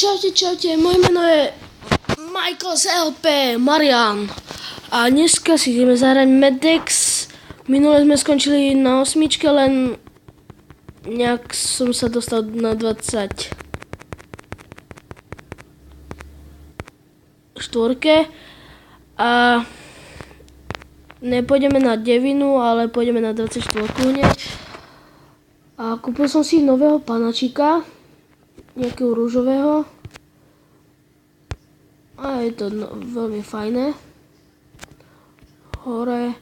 Čaute, moje meno je Michael z LP, Marian. A dneska si ideme zahrať Medex. Minule sme skončili na 8, len nejak som sa dostal na 24. A nepôjdeme na 9, ale pôjdeme na 24 hneď. A kúpil som si nového panačika, nejakého rúžového. A je to veľmi fajné. Hore.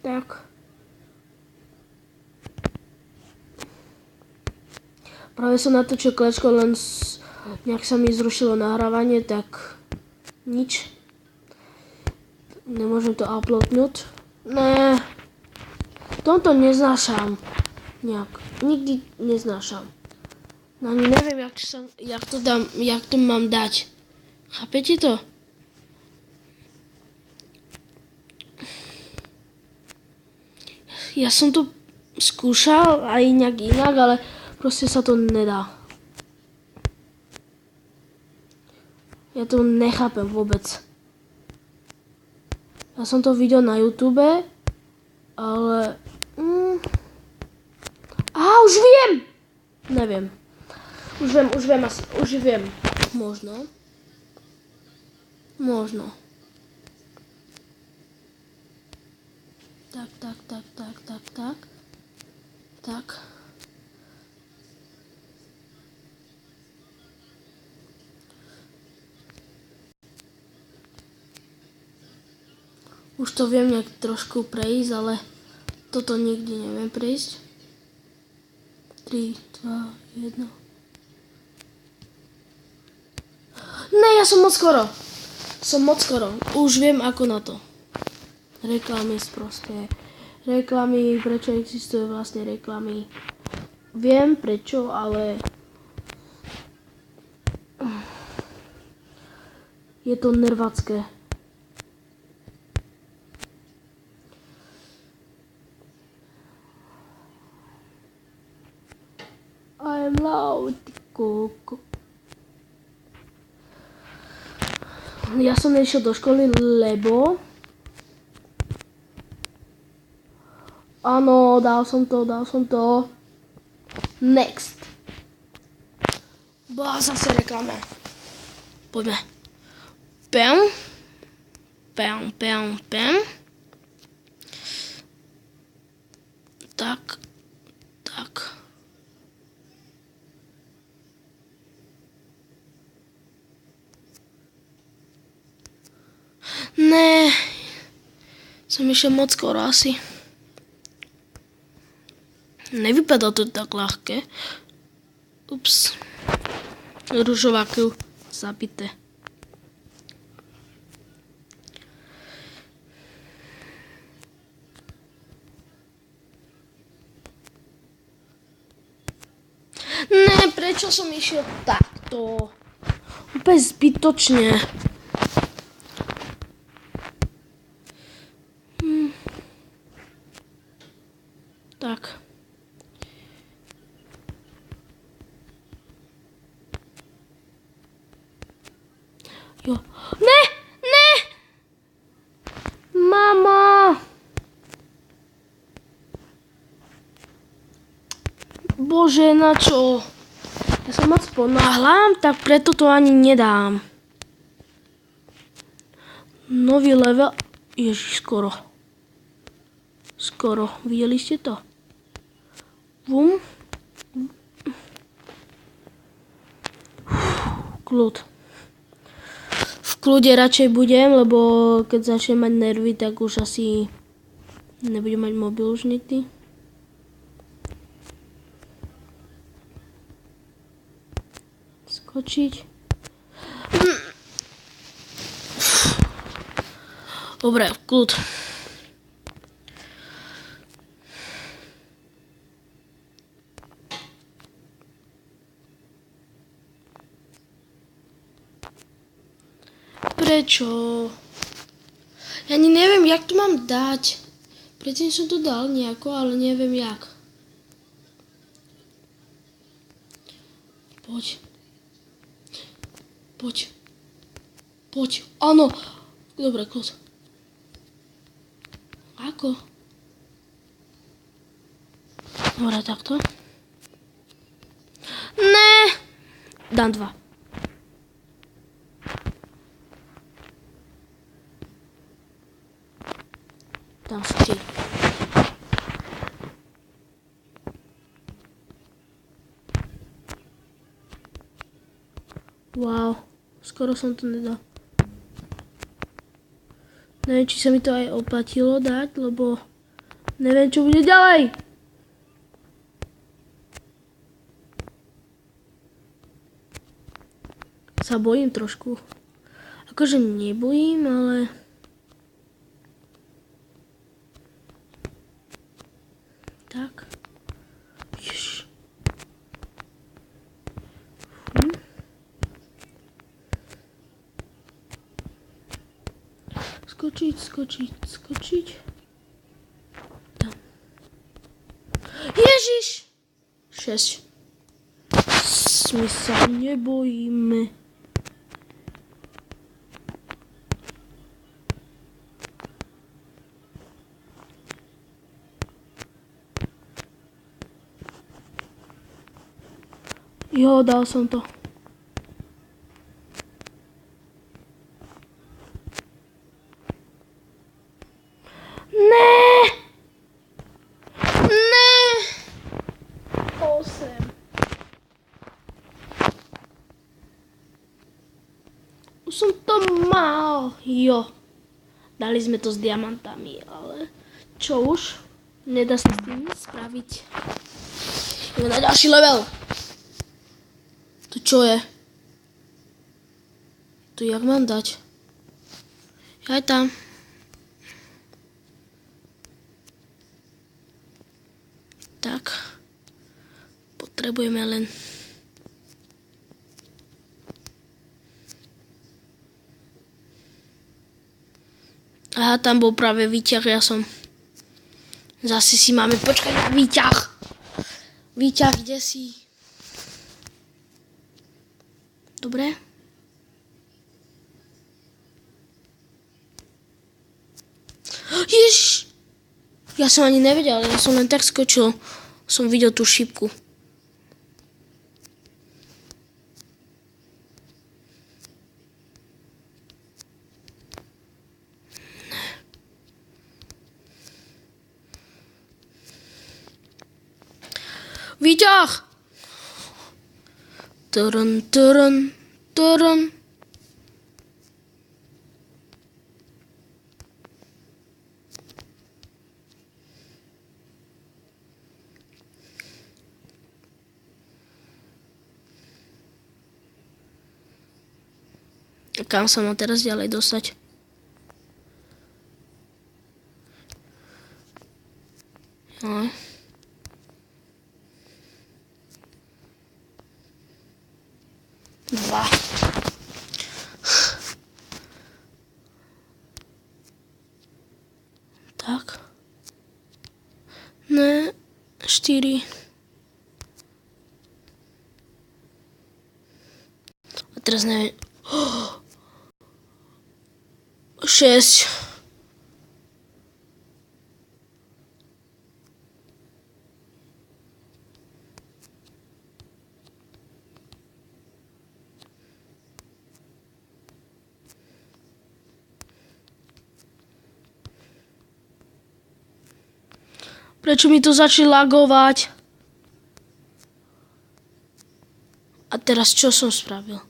Tak. Práve som natočil klečko, len nejak sa mi zrušilo nahrávanie, tak nič. Nemôžem to uploadnúť. Ne. Tomto neznášam. Nejak. Nikdy neznášam. No ani neviem, jak to mám dať. Chápete to? Ja som to skúšal aj nejak inak, ale proste sa to nedá. Ja to nechápem vôbec. Ja som to videl na YouTube, ale... už viem! Neviem. Už viem. Možno. Tak. Už to viem nejak trošku prejsť, ale toto nikdy neviem prejsť. 3, 2, 1. Ne, ja som moc skoro. Už viem ako na to. Reklamy sprosté. Reklamy, prečo existujú vlastne reklamy. Viem prečo, ale... je to nervacké. I am loud, koko. Ja som nešiel do školy, lebo... Áno, dal som to. Next. Bola zase reklama. Poďme. Pam. Tak. Ne, som išiel moc skoro asi. Nevypadá to tak ľahké. Ups. Ružováky zabité. Ne, prečo som išiel takto? Úplne zbytočne. Tak. Jo. Ne! Mama! Bože, na čo? Ja sa moc ponáhľam, tak preto to ani nedám. Nový level. Ježiš, skoro. Videli ste to? Bum. Kľud. V kľude radšej budem, lebo keď začnem mať nervy, tak už asi nebudem mať mobil už nikdy. Skočiť. Dobre, kľud. Prečo? Ja ani neviem, jak to mám dať. Predtým som to dal nejako, ale neviem jak. Poď. Poď. Poď. Áno. Dobre, kľud. Ako? Dobre, takto. Ne. Dám 2. Dám si 3. Wow, skoro som to nedal. Neviem, či sa mi to aj oplatilo dať, lebo neviem, čo bude ďalej. Sa bojím trošku. Akože nebojím, ale... Tak. Jež. Skočiť. Tam. Ježiš! 6. My sa nebojíme. Jo, dal som to. Ne! 8. Už som to mal. Jo. Dali sme to s diamantami, ale čo už? Nedá sa s tým nič spraviť. Ideme na ďalší level. To čo je? To jak mám dať? Aj tam. Tak. Potrebujeme len... Aha, tam bol práve výťah, ja som... Zase si máme počkať na výťah. Výťah, kde si? Dobre. Ježiš! Ja som ani nevedel, ja som len tak skočil. Som videl tú šipku. Výťah! Turun. Kam sa mám teraz ďalej dostať? No. Dva. Tak. Ne, 4. A teraz neviem. 6. Prečo mi to začne lagovať? A teraz čo som spravil?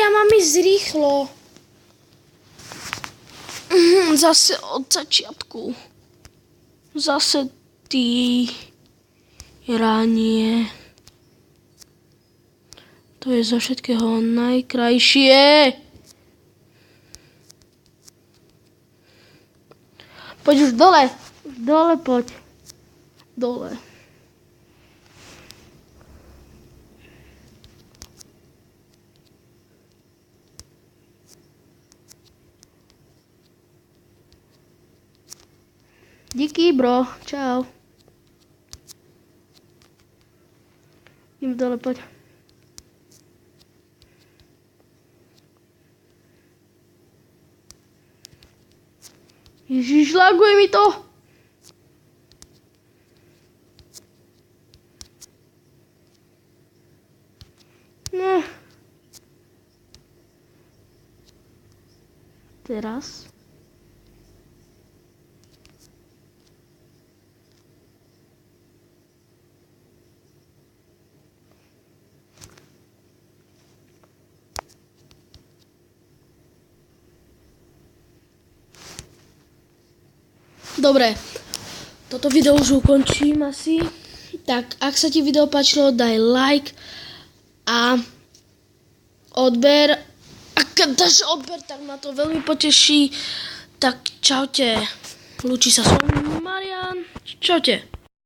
Ja mám ísť rýchlo. Zase od začiatku. Zase ty ranie. To je zo všetkého najkrajšie. Poď už dole. Dole poď. Dole. Díky, bro. Čau. Jdem dole, pojď. Ježíš, laguje mi to. Ne. Teraz. Dobre, toto video už ukončím asi. Tak, ak sa ti video páčilo, daj like a odber. Ak dáš odber, tak ma to veľmi poteší. Tak čaute. Lúči sa s vami Marian. Čaute.